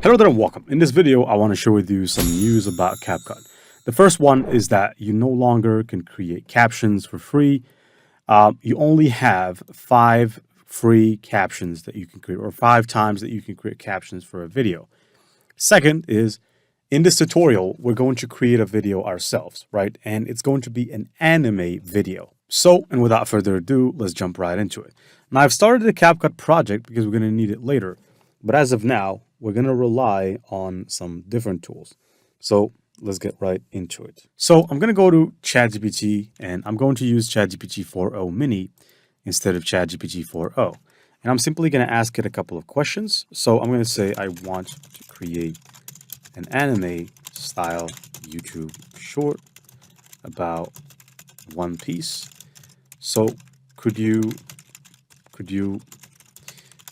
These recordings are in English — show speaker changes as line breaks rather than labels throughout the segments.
Hello there and welcome. In this video, I want to share with you some news about CapCut. The first one is that you no longer can create captions for free. You only have 5 free captions that you can create, or 5 times that you can create captions for a video. Second is, in this tutorial, we're going to create a video ourselves, right? And it's going to be an anime video. So, and without further ado, let's jump right into it. Now, I've started the CapCut project because we're going to need it later. But as of now, we're going to rely on some different tools. So let's get right into it. So I'm going to go to ChatGPT, and I'm going to use ChatGPT 4.0 mini instead of ChatGPT 4.0. And I'm simply going to ask it a couple of questions. So I'm going to say, I want to create an anime style YouTube short about One Piece. So could you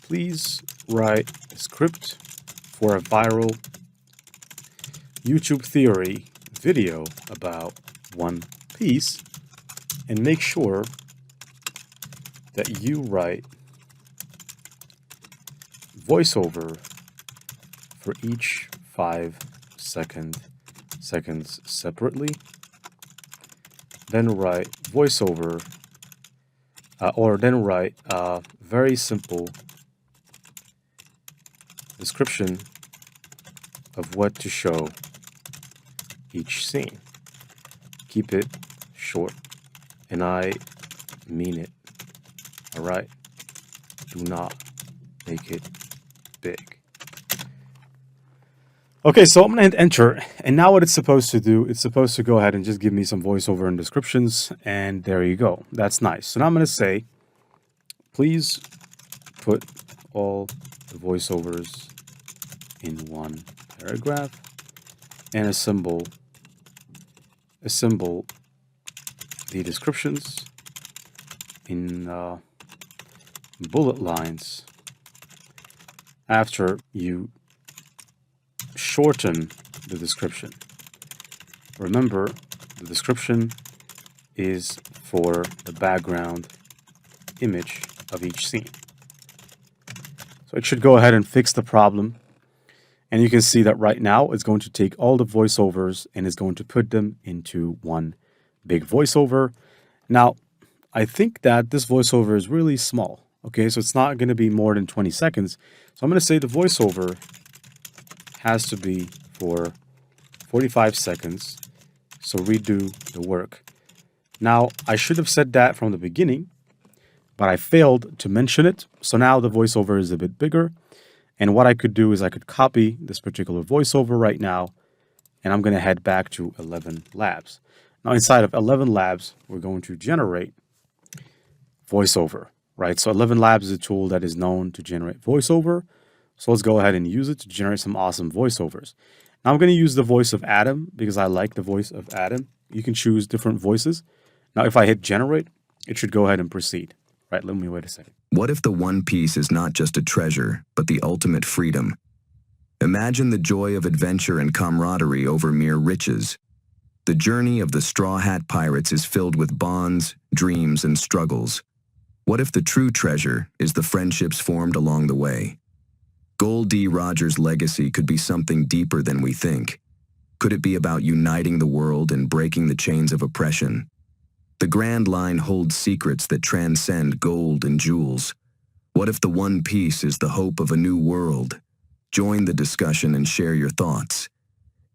please write a script for a viral YouTube theory video about One Piece, and make sure that you write voiceover for each 5 seconds separately. Then write voiceover, then write a very simple description of what to show each scene. Keep it short, and I mean it. All right? Do not make it big. Okay, so I'm going to hit enter, and now what it's supposed to do, it's supposed to go ahead and just give me some voiceover and descriptions, and there you go. That's nice. So now I'm going to say, please put all the voiceovers in one paragraph and assemble the descriptions in bullet lines after you shorten the description. Remember, the description is for the background image of each scene. So it should go ahead and fix the problem. And you can see that right now it's going to take all the voiceovers and is going to put them into one big voiceover. Now, I think that this voiceover is really small. Okay, so it's not going to be more than 20 seconds. So I'm going to say the voiceover has to be for 45 seconds. So redo the work. Now, I should have said that from the beginning, but I failed to mention it. So now the voiceover is a bit bigger. And what I could do is I could copy this particular voiceover right now, and I'm going to head back to 11 Labs. Now, inside of 11 Labs, we're going to generate voiceover, right? So 11 Labs is a tool that is known to generate voiceover. So let's go ahead and use it to generate some awesome voiceovers. Now, I'm going to use the voice of Adam because I like the voice of Adam. You can choose different voices. Now, if I hit generate, it should go ahead and proceed. Right, let me wait a second.
What if the One Piece is not just a treasure, but the ultimate freedom? Imagine the joy of adventure and camaraderie over mere riches. The journey of the Straw Hat Pirates is filled with bonds, dreams, and struggles. What if the true treasure is the friendships formed along the way? Gold D. Rogers' legacy could be something deeper than we think. Could it be about uniting the world and breaking the chains of oppression? The Grand Line holds secrets that transcend gold and jewels. What if the One Piece is the hope of a new world? Join the discussion and share your thoughts.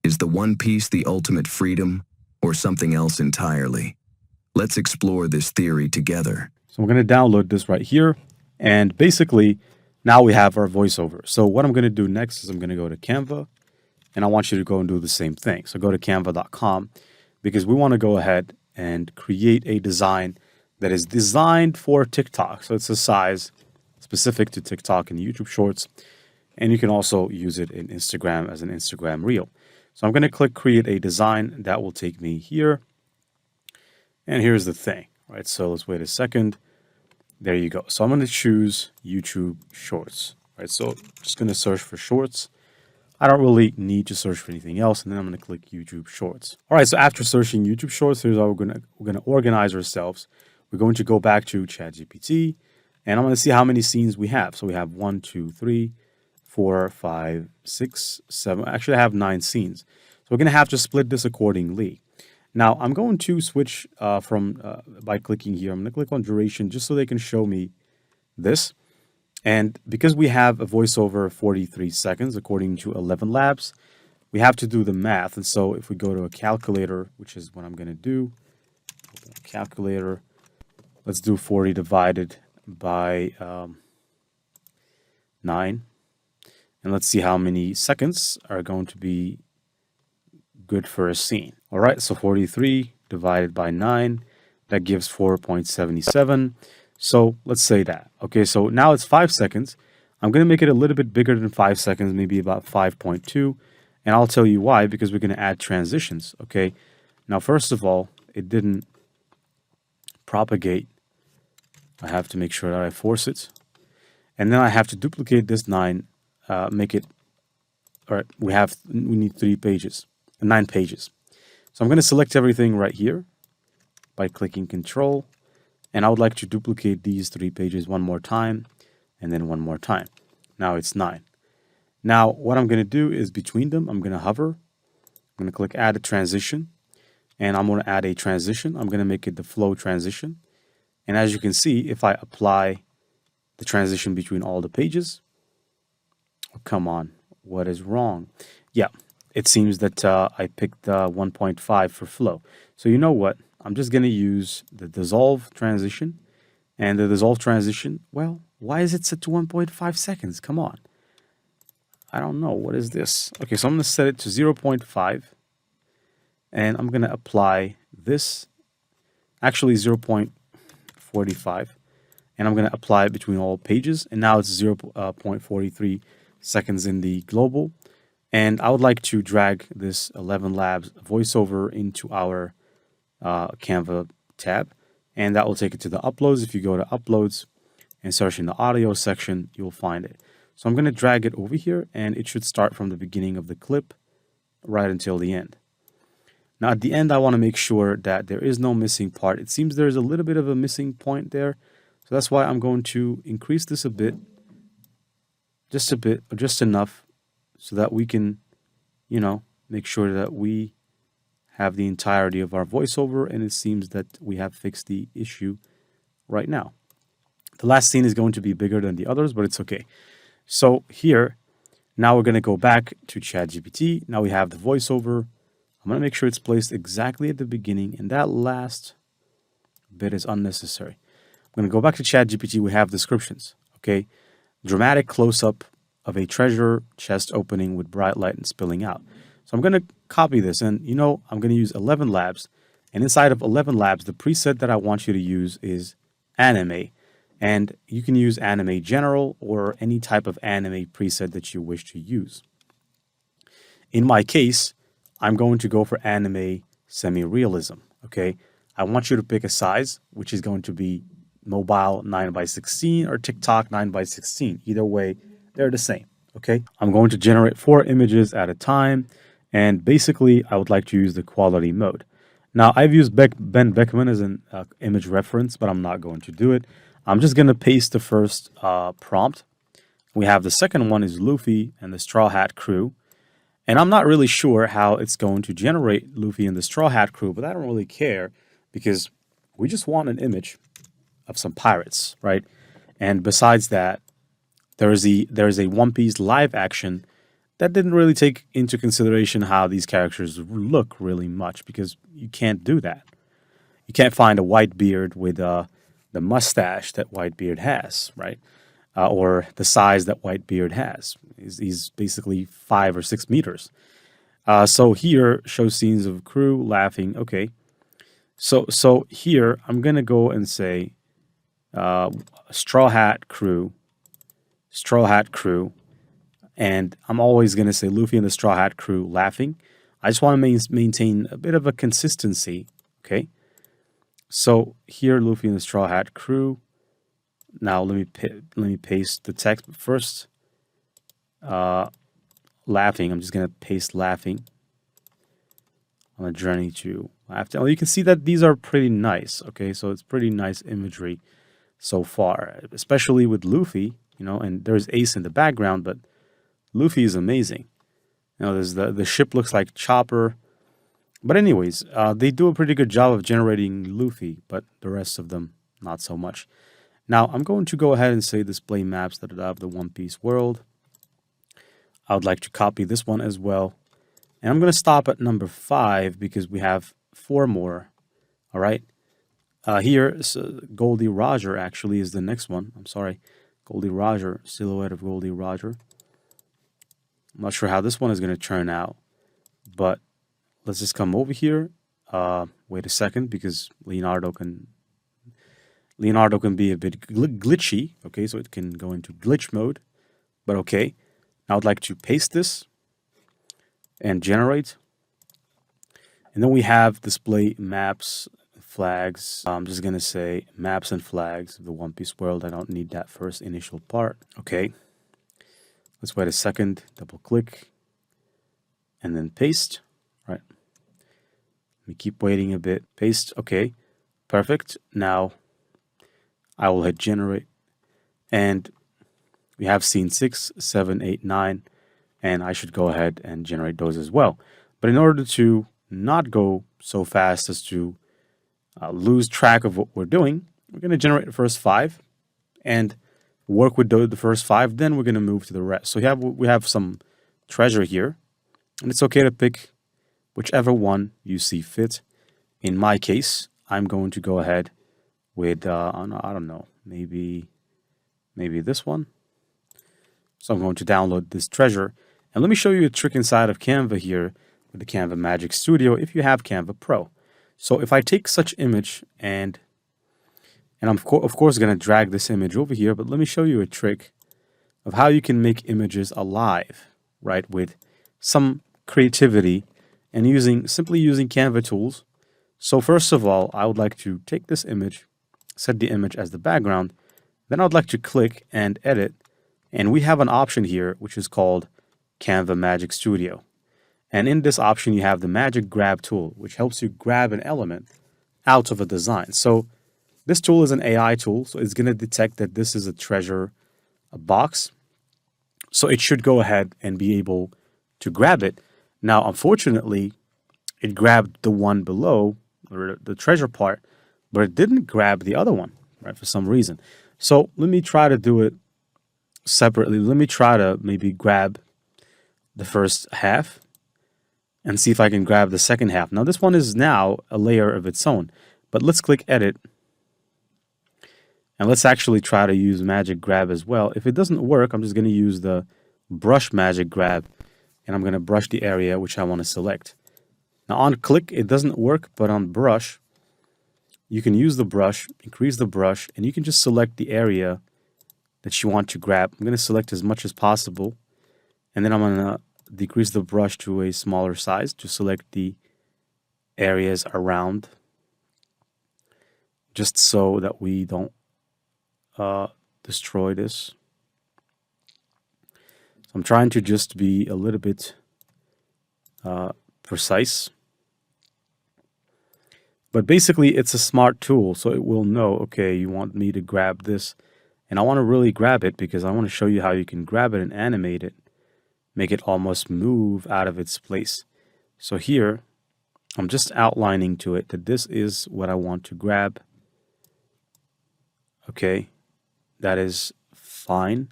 Is the One Piece the ultimate freedom, or something else entirely? Let's explore this theory together.
So I'm going to download this right here, and basically now we have our voiceover. So what I'm going to do next is I'm going to go to Canva, and I want you to go and do the same thing. So go to canva.com because we want to go ahead and create a design that is designed for TikTok. So it's a size specific to TikTok and YouTube Shorts. And you can also use it in Instagram as an Instagram Reel. So I'm going to click Create a Design. That will take me here. And here's the thing, right? So let's wait a second. There you go. So I'm going to choose YouTube Shorts, right? So just going to search for Shorts. I don't really need to search for anything else, and then I'm going to click YouTube Shorts. All right, so after searching YouTube Shorts, here's how we're going to organize ourselves. We're going to go back to ChatGPT, and I'm going to see how many scenes we have. So we have 1, 2, 3, 4, 5, 6, 7. Actually, I have 9 scenes. So we're going to have to split this accordingly. Now, I'm going to switch by clicking here. I'm going to click on duration just so they can show me this. And because we have a voiceover of 43 seconds, according to 11 Labs, we have to do the math. And so if we go to a calculator, which is what I'm going to do, open a calculator, let's do 40 divided by 9. And let's see how many seconds are going to be good for a scene. All right, so 43 divided by 9, that gives 4.77. So let's say that. Okay, so now it's 5 seconds. I'm going to make it a little bit bigger than 5 seconds, maybe about 5.2. And I'll tell you why, because we're going to add transitions. Okay, now first of all, it didn't propagate. I have to make sure that I force it. And then I have to duplicate this 9, make it, all right, we need 9 pages. So I'm going to select everything right here by clicking Control. And I would like to duplicate these 3 pages one more time and then one more time. Now it's 9. Now what I'm going to do is between them, I'm going to hover. I'm going to click Add a Transition. And I'm going to add a transition. I'm going to make it the flow transition. And as you can see, if I apply the transition between all the pages, oh, come on, what is wrong? Yeah, it seems that I picked 1.5 for flow. So you know what? I'm just going to use the dissolve transition. And the dissolve transition, well, why is it set to 1.5 seconds? Come on. I don't know. What is this? Okay, so I'm going to set it to 0.5. And I'm going to apply this, actually 0.45. And I'm going to apply it between all pages. And now it's 0.43 seconds in the global. And I would like to drag this 11 Labs voiceover into our Canva tab. And that will take it to the uploads. If you go to uploads and search in the audio section, you'll find it. So I'm going to drag it over here, and it should start from the beginning of the clip right until the end. Now at the end, I want to make sure that there is no missing part. It seems there's a little bit of a missing point there. So that's why I'm going to increase this a bit, or just enough, so that we can, make sure that we have the entirety of our voiceover, and it seems that we have fixed the issue right now. The last scene is going to be bigger than the others, but it's okay. So here, now we're going to go back to ChatGPT. Now we have the voiceover. I'm going to make sure it's placed exactly at the beginning, and that last bit is unnecessary. I'm going to go back to ChatGPT. We have descriptions, okay? Dramatic close-up of a treasure chest opening with bright light and spilling out. So I'm going to copy this, and I'm going to use 11 Labs. And inside of 11 Labs, the preset that I want you to use is anime. And you can use anime general or any type of anime preset that you wish to use. In my case, I'm going to go for anime semi-realism, okay? I want you to pick a size, which is going to be mobile 9:16 or TikTok 9:16. Either way, they're the same, okay? I'm going to generate 4 images at a time, and basically, I would like to use the quality mode. Now, I've used Ben Beckman as an image reference, but I'm not going to do it. I'm just going to paste the first prompt. We have the second one is Luffy and the Straw Hat Crew. And I'm not really sure how it's going to generate Luffy and the Straw Hat Crew, but I don't really care because we just want an image of some pirates, right? And besides that, there is a One Piece live action that didn't really take into consideration how these characters look really much, because you can't do that. You can't find a Whitebeard with the mustache that Whitebeard has, right? Or the size that Whitebeard has. He's basically 5 or 6 meters. So here, show scenes of crew laughing. Okay. So here, I'm going to go and say Straw Hat Crew. And I'm always going to say Luffy and the Straw Hat Crew laughing. I just want to maintain a bit of a consistency, okay? So here, Luffy and the Straw Hat Crew. Now let me paste the text. But first, laughing. I'm just going to paste laughing on a journey to laughter. Well, you can see that these are pretty nice, okay? So it's pretty nice imagery so far, especially with Luffy, and there's Ace in the background, but Luffy is amazing. You know, there's the ship looks like Chopper. But anyways, they do a pretty good job of generating Luffy, but the rest of them, not so much. Now, I'm going to go ahead and say display maps that have the One Piece world. I would like to copy this one as well. And I'm going to stop at number 5 because we have 4 more. All right. Here, Goldie Roger actually is the next one. I'm sorry. Goldie Roger, silhouette of Goldie Roger. I'm not sure how this one is going to turn out, but let's just come over here. Wait a second, because Leonardo can be a bit glitchy. Okay, so it can go into glitch mode. But okay, now I'd like to paste this and generate. And then we have display maps, flags. I'm just going to say maps and flags of the One Piece world. I don't need that first initial part. Okay. Let's wait a second, double click, and then paste. Right. Let me keep waiting a bit. Paste. Okay. Perfect. Now I will hit generate. And we have scene 6, 7, 8, 9. And I should go ahead and generate those as well. But in order to not go so fast as to lose track of what we're doing, we're going to generate the first 5 and work with the first 5. Then we're going to move to the rest. So we have some treasure here. And it's okay to pick whichever one you see fit. In my case, I'm going to go ahead with, I don't know, maybe this one. So I'm going to download this treasure. And let me show you a trick inside of Canva here with the Canva Magic Studio if you have Canva Pro. So if I take such image and I'm of course going to drag this image over here, but let me show you a trick of how you can make images alive, right, with some creativity and simply using Canva tools. So first of all, I would like to take this image, set the image as the background. Then I would like to click and edit. And we have an option here, which is called Canva Magic Studio. And in this option, you have the Magic Grab tool, which helps you grab an element out of a design. So this tool is an AI tool, so it's going to detect that this is a treasure, a box. So it should go ahead and be able to grab it. Now, unfortunately, it grabbed the one below, or the treasure part, but it didn't grab the other one, right, for some reason. So let me try to do it separately. Let me try to maybe grab the first half and see if I can grab the second half. Now, this one is now a layer of its own, but let's click edit. And let's actually try to use Magic Grab as well. If it doesn't work, I'm just going to use the brush Magic Grab, and I'm going to brush the area which I want to select. Now, on click, it doesn't work, but on brush, you can use the brush, increase the brush, and you can just select the area that you want to grab. I'm going to select as much as possible, and then I'm going to decrease the brush to a smaller size to select the areas around, just so that we don't destroy this. So I'm trying to just be a little bit precise. But basically, it's a smart tool, so it will know, okay, you want me to grab this, and I want to really grab it because I want to show you how you can grab it and animate it, make it almost move out of its place. So here, I'm just outlining to it that this is what I want to grab. Okay, that is fine.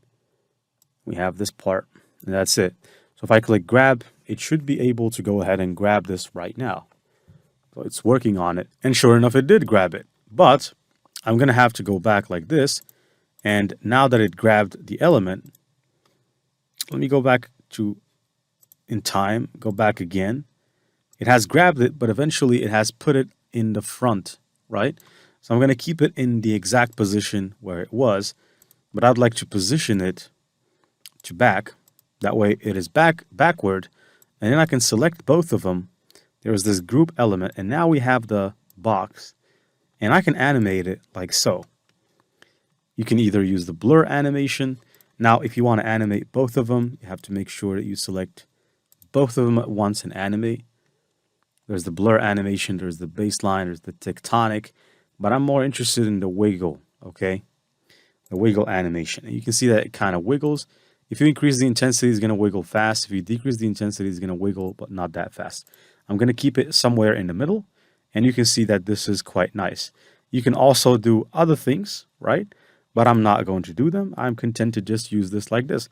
We have this part, and that's it. So if I click grab, it should be able to go ahead and grab this right now. So it's working on it, and sure enough, it did grab it. But I'm going to have to go back like this, and now that it grabbed the element, let me go back to in time, go back again. It has grabbed it, but eventually it has put it in the front, right? So I'm going to keep it in the exact position where it was, but I'd like to position it to back. That way it is backward, and then I can select both of them. There is this group element, and now we have the box, and I can animate it like so. You can either use the blur animation. Now, if you want to animate both of them, you have to make sure that you select both of them at once and animate. There's the blur animation, there's the baseline, there's the tectonic, but I'm more interested in the wiggle, okay? The wiggle animation. And you can see that it kind of wiggles. If you increase the intensity, it's going to wiggle fast. If you decrease the intensity, it's going to wiggle, but not that fast. I'm going to keep it somewhere in the middle, and you can see that this is quite nice. You can also do other things, right? But I'm not going to do them. I'm content to just use this like this.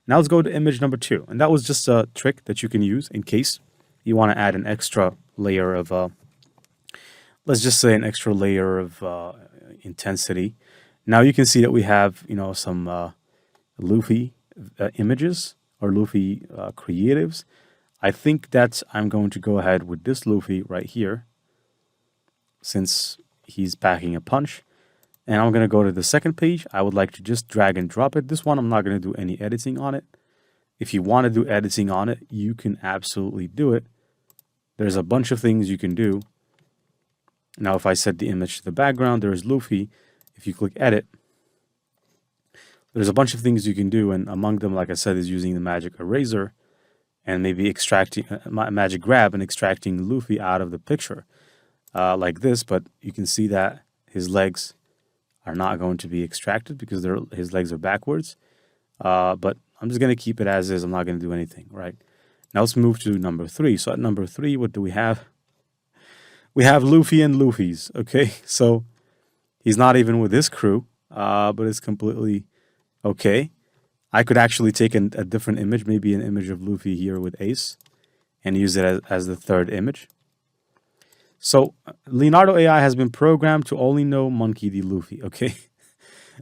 Now let's go to image number 2. And that was just a trick that you can use in case you want to add an extra layer of, let's just say an extra layer of intensity. Now you can see that we have, some Luffy images or Luffy creatives. I think that I'm going to go ahead with this Luffy right here, since he's packing a punch. And I'm going to go to the second page. I would like to just drag and drop it. This one, I'm not going to do any editing on it. If you want to do editing on it, you can absolutely do it. There's a bunch of things you can do. Now, if I set the image to the background, there's Luffy. If you click edit, there's a bunch of things you can do. And among them, like I said, is using the magic eraser and maybe extracting magic grab and extracting Luffy out of the picture like this. But you can see that his legs are not going to be extracted because his legs are backwards. But I'm just going to keep it as is. I'm not going to do anything, right? Now let's move to number 3. So at number 3, what do we have? We have Luffy and Luffy's, okay? So he's not even with his crew, but it's completely okay. I could actually take a different image, maybe an image of Luffy here with Ace, and use it as the third image. So Leonardo AI has been programmed to only know Monkey D. Luffy, okay?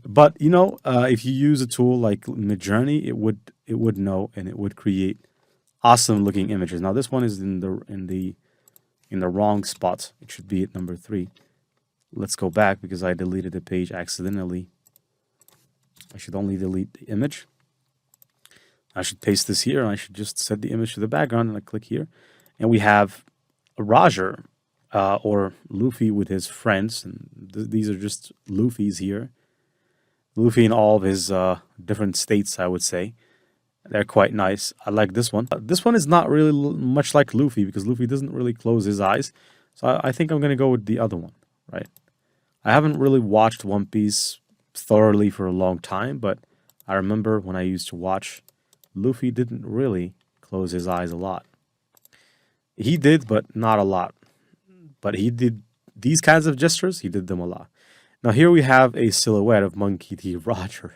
But if you use a tool like Midjourney, it would know, and it would create awesome looking images. Now this one is in the wrong spot. It should be at number 3. Let's go back because I deleted the page accidentally. I should only delete the image. I should paste this here, and I should just set the image to the background, and I click here. And we have Roger, or Luffy with his friends. And these are just Luffy's here. Luffy in all of his different states, I would say. They're quite nice. I like this one. This one is not really much like Luffy because Luffy doesn't really close his eyes. So I think I'm going to go with the other one, right? I haven't really watched One Piece thoroughly for a long time, but I remember when I used to watch, Luffy didn't really close his eyes a lot. He did, but not a lot. But he did these kinds of gestures, he did them a lot. Now here we have a silhouette of Monkey D. Roger.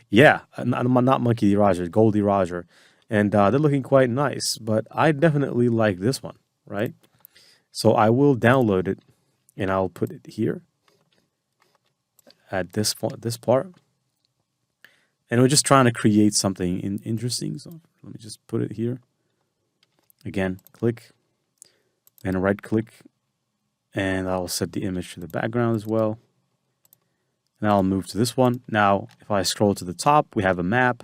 Yeah, not Monkey D. Roger, Goldie Roger. And they're looking quite nice, but I definitely like this one, right? So I will download it, and I'll put it here at this part. And we're just trying to create something interesting. So let me just put it here. Again, click, and right click, and I'll set the image to the background as well. And I'll move to this one. Now, if I scroll to the top, we have a map,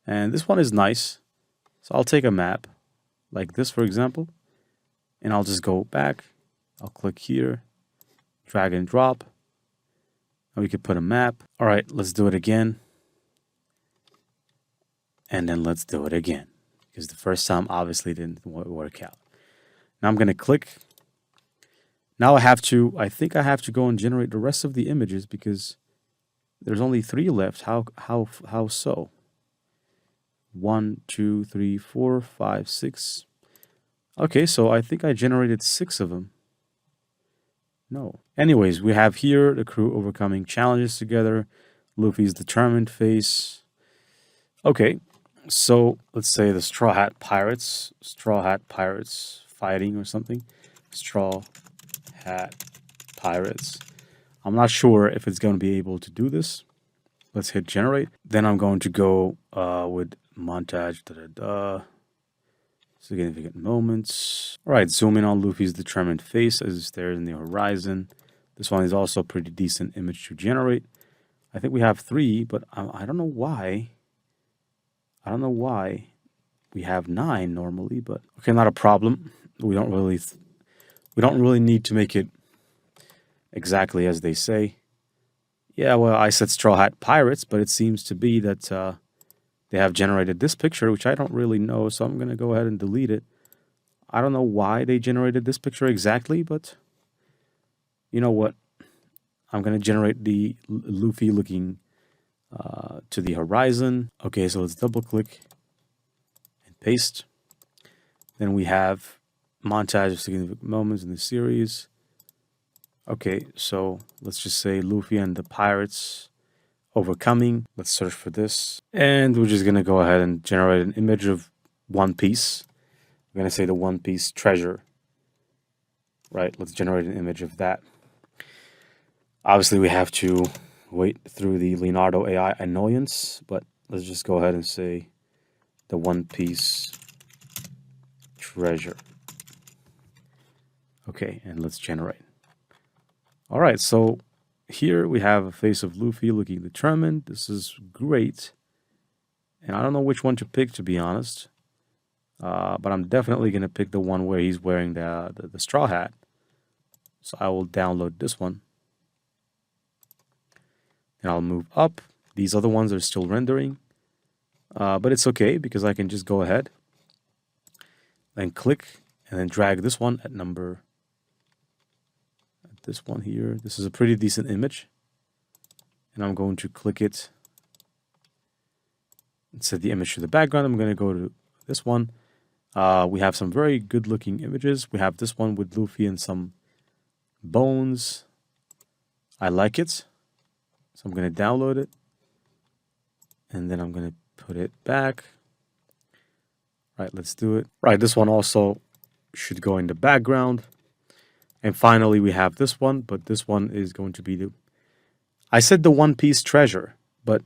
and this one is nice. So I'll take a map like this, for example, and I'll just go back. I'll click here, drag and drop. And we could put a map. All right, let's do it again. And then let's do it again, because the first time obviously didn't work out. Now I'm going to click. Now I think I have to go and generate the rest of the images because there's only 3 left. How so? 1, 2, 3, 4, 5, 6. Okay, so I think I generated 6 of them. No. Anyways, we have here the crew overcoming challenges together. Luffy's determined face. Okay, so let's say the Straw Hat Pirates fighting or something. Straw Hat Pirates. I'm not sure if it's going to be able to do this. Let's hit generate. Then I'm going to go with montage. Significant moments. All right, zoom in on Luffy's determined face as he stares in the horizon. This one is also a pretty decent image to generate. I think we have 3, but I don't know why. I don't know why we have 9 normally, but okay, not a problem. We don't really need to make it exactly as they say. Yeah, well, I said Straw Hat Pirates, but it seems to be that they have generated this picture, which I don't really know, so I'm going to go ahead and delete it. I don't know why they generated this picture exactly, but you know what? I'm going to generate the Luffy looking to the horizon. Okay, so let's double click and paste. Then we have montage of significant moments in the series. Okay, so let's just say Luffy and the pirates overcoming. Let's search for this. And we're just going to go ahead and generate an image of One Piece. We're going to say the One Piece treasure. Right, let's generate an image of that. Obviously, we have to wait through the Leonardo AI annoyance, but let's just go ahead and say the One Piece treasure. Okay, and let's generate. All right, so here we have a face of Luffy looking determined. This is great. And I don't know which one to pick, to be honest. But I'm definitely going to pick the one where he's wearing the straw hat. So I will download this one. And I'll move up. These other ones are still rendering. But it's okay because I can just go ahead and click and then drag this one at number. This one here. This is a pretty decent image. And I'm going to click it and set the image to the background. I'm going to go to this one. We have some very good looking images. We have this one with Luffy and some bones. I like it. So I'm going to download it. And then I'm going to put it back. Right, let's do it. Right, this one also should go in the background. And finally, we have this one, but this one is going to be the... I said the One Piece treasure, but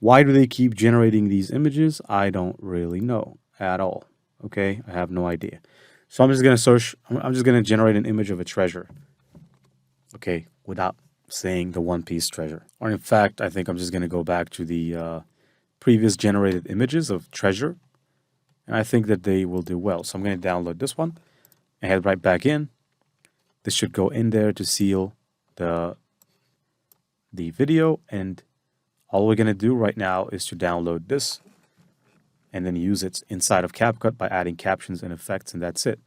why do they keep generating these images? I don't really know at all. Okay, I have no idea. So I'm just going to search. I'm just going to generate an image of a treasure. Okay, without saying the One Piece treasure. Or in fact, I think I'm just going to go back to the previous generated images of treasure. And I think that they will do well. So I'm going to download this one and head right back in. This should go in there to seal the video. And all we're going to do right now is to download this and then use it inside of CapCut by adding captions and effects, and that's it.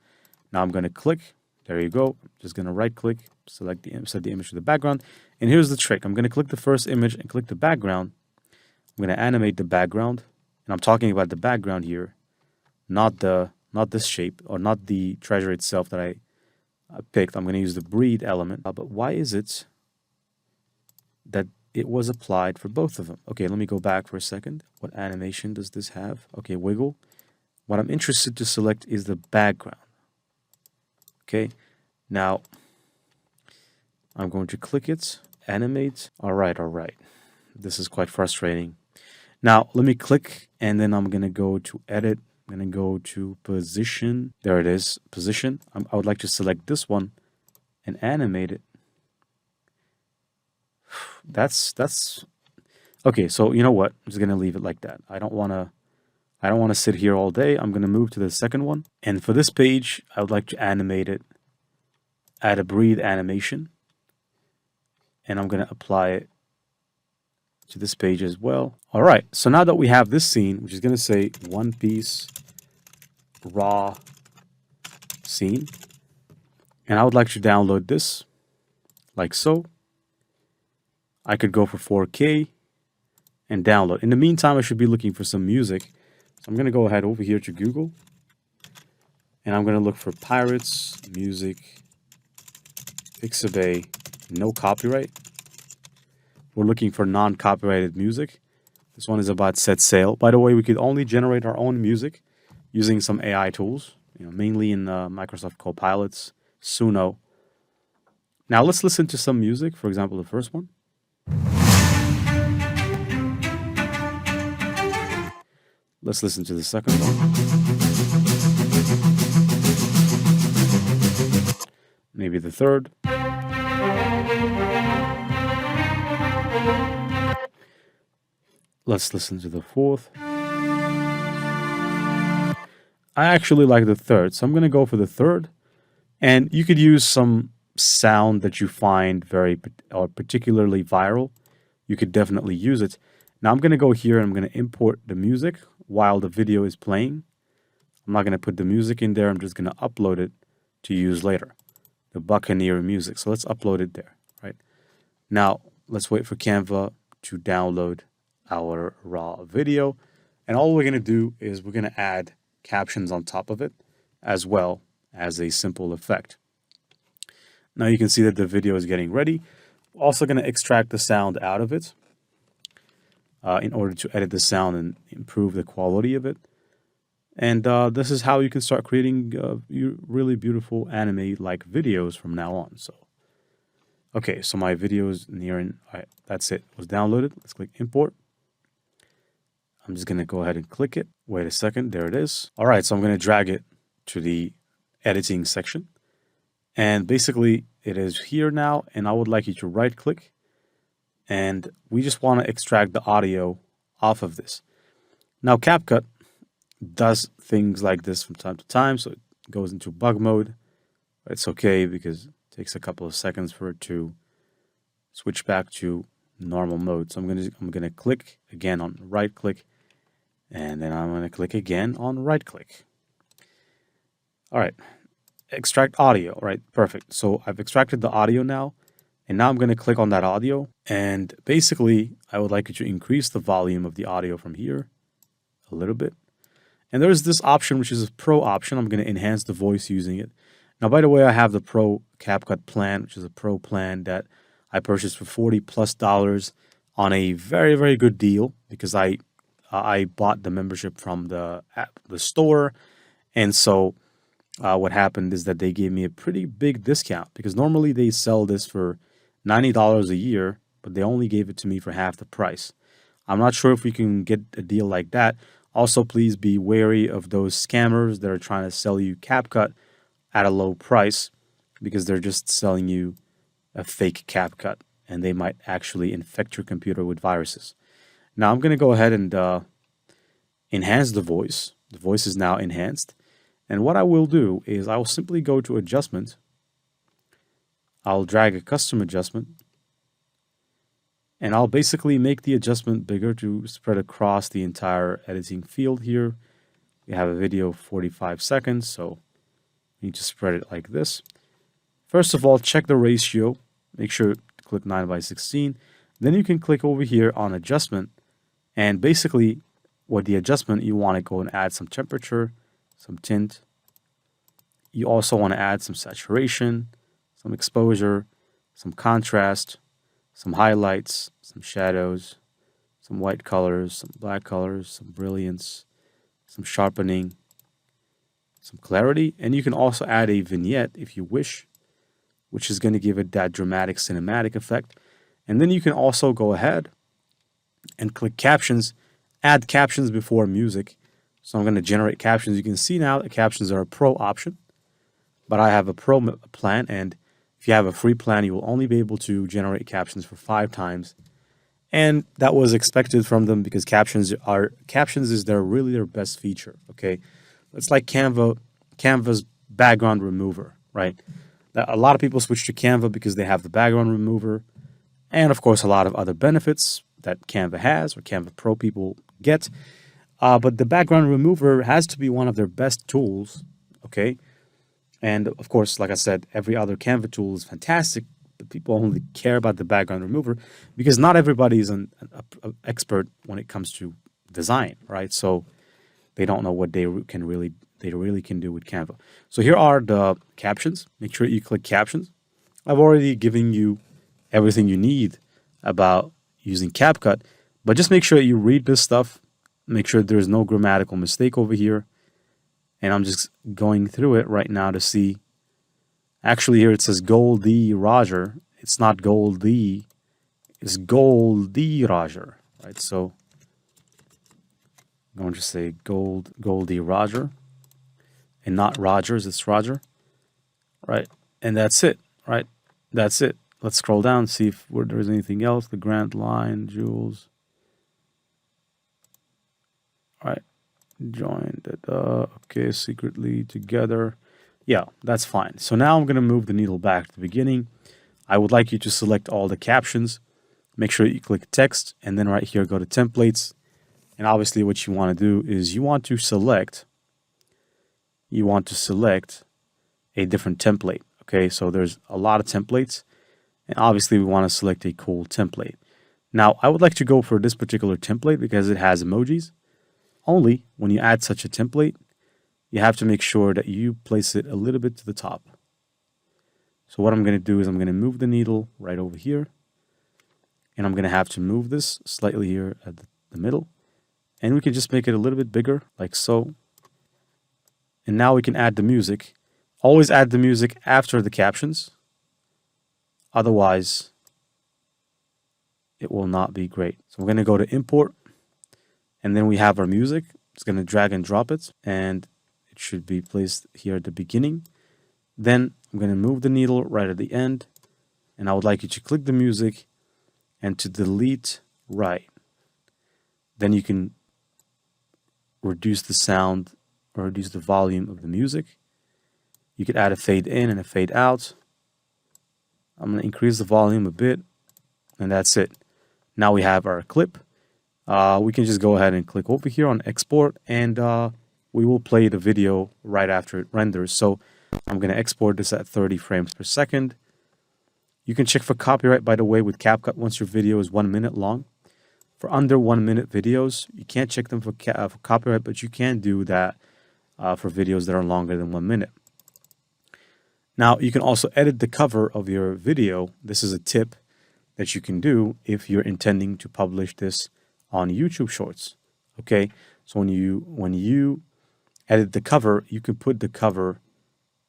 Now I'm going to click. There you go. I'm just going to right click, set the image to the background. And here's the trick. I'm going to click the first image and click the background. I'm going to animate the background. And I'm talking about the background here, not this shape or not the treasure itself that I picked. I'm going to use the breathe element. But why is it that it was applied for both of them? Okay, let me go back for a second. What animation does this have? Okay, wiggle. What I'm interested to select is the background. Okay, now I'm going to click it, animate. All right. This is quite frustrating. Now, let me click, and then I'm going to go to edit. I'm going to go to position. There it is, position. I would like to select this one and animate it. That's okay. So you know what? I'm just gonna leave it like that. I don't wanna sit here all day. I'm gonna move to the second one. And for this page, I would like to animate it. Add a breathe animation. And I'm gonna apply it to this page as well. All right. So now that we have this scene, which is gonna say One Piece raw scene, and I would like to download this, like so. I could go for 4K and download. In the meantime, I should be looking for some music. So I'm going to go ahead over here to Google. And I'm going to look for Pirates, Music, Pixabay, no copyright. We're looking for non-copyrighted music. This one is about Set Sail. By the way, we could only generate our own music using some AI tools, mainly in Microsoft Copilots, Suno. Now let's listen to some music. For example, the first one. Let's listen to the second one. Maybe the third. Let's listen to the fourth. I actually like the third, so I'm going to go for the third. And you could use some sound that you find particularly viral. You could definitely use it. Now I'm going to go here and I'm going to import the music while the video is playing. I'm not going to put the music in there. I'm just going to upload it to use later. The Buccaneer music. So let's upload it there, right? Now let's wait for Canva to download our raw video. And all we're going to do is we're going to add captions on top of it, as well as a simple effect. Now you can see that the video is getting ready. We're also going to extract the sound out of it in order to edit the sound and improve the quality of it. And this is how you can start creating really beautiful anime-like videos from now on. So, okay, so my video is nearing. All right, that's it. It was downloaded. Let's click import. I'm just going to go ahead and click it. Wait a second. There it is. All right, so I'm going to drag it to the editing section. And basically, it is here now. And I would like you to right-click. And we just want to extract the audio off of this. Now, CapCut does things like this from time to time. So it goes into bug mode. It's okay because it takes a couple of seconds for it to switch back to normal mode. So I'm gonna click again on right click, and then I'm gonna click again on right click. All right, extract audio. Right, perfect. So I've extracted the audio now, and now I'm gonna click on that audio, and basically I would like you to increase the volume of the audio from here a little bit. And there's this option, which is a pro option. I'm going to enhance the voice using it. Now, by the way, I have the Pro CapCut plan, which is a pro plan that I purchased for $40+ on a very, very good deal because I bought the membership from the store. And so what happened is that they gave me a pretty big discount because normally they sell this for $90 a year, but they only gave it to me for half the price. I'm not sure if we can get a deal like that. Also, please be wary of those scammers that are trying to sell you CapCut at a low price because they're just selling you a fake CapCut and they might actually infect your computer with viruses. Now, I'm going to go ahead and enhance the voice. The voice is now enhanced. And what I will do is I will simply go to Adjustment. I'll drag a custom adjustment. And I'll basically make the adjustment bigger to spread across the entire editing field here. We have a video of 45 seconds, so we need to spread it like this. First of all, check the ratio. Make sure to click 9:16. Then you can click over here on adjustment. And basically, with the adjustment, you want to go and add some temperature, some tint. You also want to add some saturation, some exposure, some contrast, some highlights, some shadows, some white colors, some black colors, some brilliance, some sharpening, some clarity. And you can also add a vignette if you wish, which is going to give it that dramatic cinematic effect. And then you can also go ahead and click captions, add captions before music. So I'm going to generate captions. You can see now that captions are a pro option, but I have a pro plan, and if you have a free plan, you will only be able to generate captions for 5 times. And that was expected from them because captions is really their best feature. Okay. It's like Canva's background remover, right? A lot of people switch to Canva because they have the background remover. And of course, a lot of other benefits that Canva has or Canva Pro people get. But the background remover has to be one of their best tools. Okay. And of course, like I said, every other Canva tool is fantastic, but people only care about the background remover because not everybody is an expert when it comes to design, right? So they don't know what they really can do with Canva. So here are the captions. Make sure you click captions. I've already given you everything you need about using CapCut, but just make sure you read this stuff. Make sure there's no grammatical mistake over here. And I'm just going through it right now to see. Actually, here it says Goldie Roger. It's not Goldie. It's Goldie Roger, right? So I'm going to say Goldie Roger and not Rogers. It's Roger, right? And that's it, right? That's it. Let's scroll down, see if there's anything else. The Grand Line, Jules. All right. Joined it. Okay, secretly together. Yeah, that's fine. So now I'm going to move the needle back to the beginning. I would like you to select all the captions. Make sure you click text, and then right here, go to templates. And obviously what you want to do is you want to select a different template. Okay, so there's a lot of templates. And obviously we want to select a cool template. Now, I would like to go for this particular template because it has emojis. Only when you add such a template, you have to make sure that you place it a little bit to the top. So what I'm going to do is I'm going to move the needle right over here. And I'm going to have to move this slightly here at the middle. And we can just make it a little bit bigger, like so. And now we can add the music. Always add the music after the captions. Otherwise, it will not be great. So we're going to go to import. And then we have our music. It's going to drag and drop it. And it should be placed here at the beginning. Then I'm going to move the needle right at the end. And I would like you to click the music and to delete right. Then you can reduce the sound or reduce the volume of the music. You could add a fade in and a fade out. I'm going to increase the volume a bit, and that's it. Now we have our clip. We can just go ahead and click over here on export, and we will play the video right after it renders. So I'm going to export this at 30 frames per second. You can check for copyright, by the way, with CapCut once your video is 1 minute long. For under 1 minute videos, you can't check them for copyright, but you can do that for videos that are longer than 1 minute. Now, you can also edit the cover of your video. This is a tip that you can do if you're intending to publish this on YouTube Shorts. Okay, so when you edit the cover, you can put the cover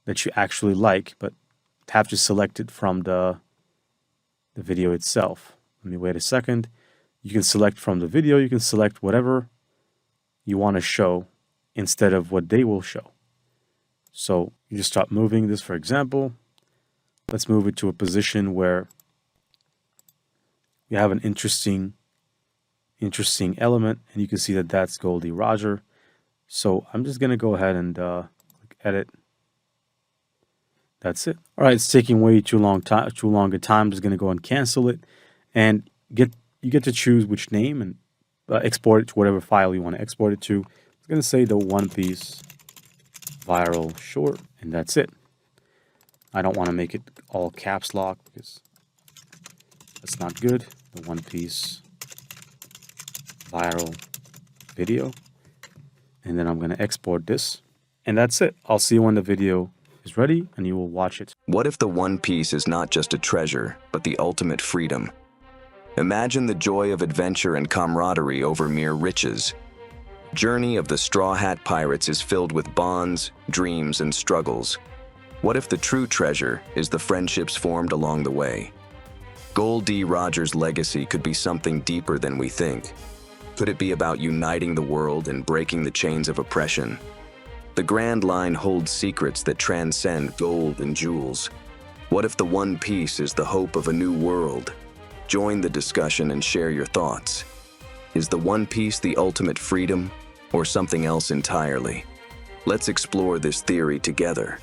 that you actually like, but have to select it from the video itself. Let me wait a second. You can select from the video. You can select whatever you want to show instead of what they will show. So you just start moving this, for example. Let's move it to a position where we have an interesting element, and you can see that that's Goldie Roger. So I'm just going to go ahead and click edit. That's it. All right, it's taking way too long a time. I'm just going to go and cancel it, and you get to choose which name and export it to whatever file you want to export it to. It's going to say the One Piece viral short, and that's it. I don't want to make it all caps lock because that's not good. The One Piece viral video, and then I'm going to export this, and that's it. I'll see you when the video is ready and you will watch it.
What if the One Piece is not just a treasure, but the ultimate freedom? Imagine the joy of adventure and camaraderie over mere riches. Journey of the Straw Hat Pirates is filled with bonds, dreams, and struggles. What if the true treasure is the friendships formed along the way? Goldie Roger's legacy could be something deeper than we think. Could it be about uniting the world and breaking the chains of oppression? The Grand Line holds secrets that transcend gold and jewels. What if the One Piece is the hope of a new world? Join the discussion and share your thoughts. Is the One Piece the ultimate freedom, or something else entirely? Let's explore this theory together.